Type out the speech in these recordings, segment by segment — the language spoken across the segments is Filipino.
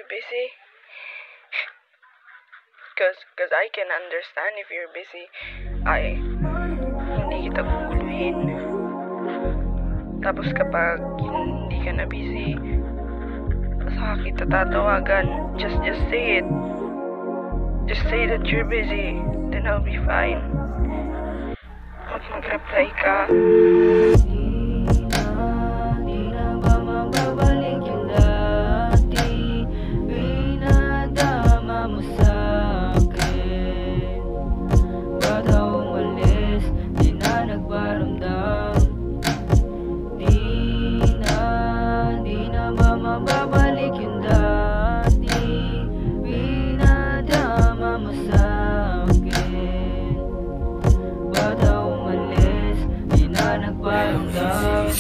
busy? Cause I can understand if you're busy. Ay, hindi kita guguluhin. Tapos kapag hindi ka na busy, saka kita tatawagan. Just say it. Just say that you're busy. Then I'll be fine. Mag-reply ka. Babalik yung dati, pinadama mo sa'kin. Ba't ako umalis, di na nagparamdam.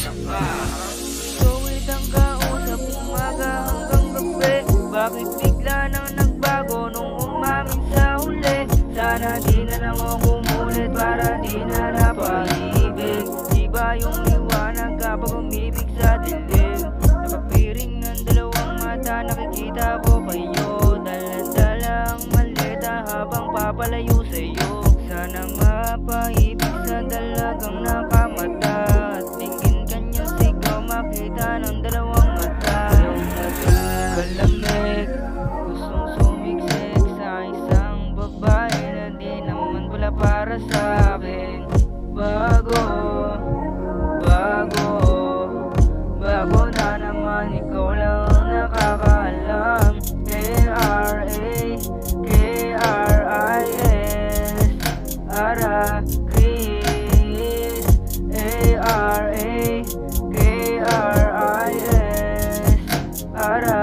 Suwit ang kausap, umaga hanggang gabi. Bakit bigla nang nagbago nung umamin sa huli? Sana di na lang ako umulit para di na napaibig. Iba yung liwanag kapag umibig sa dilim. Napapiring ng dalawang mata, nakikita ko kayo. Dala-dala ang maleta habang papalayo sa'yo. Sana mapaibig sa dalagang nakamata. At tingin kanyang sigaw, makita ng dalawang mata. Kalamig, gustong sumiksik sa isang babae na di naman pala para sa'kin. Bago na naman, ikaw lang ang nakakaalam. A-R-A-K-R-I-S Ara Chris. A-R-A-K-R-I-S Ara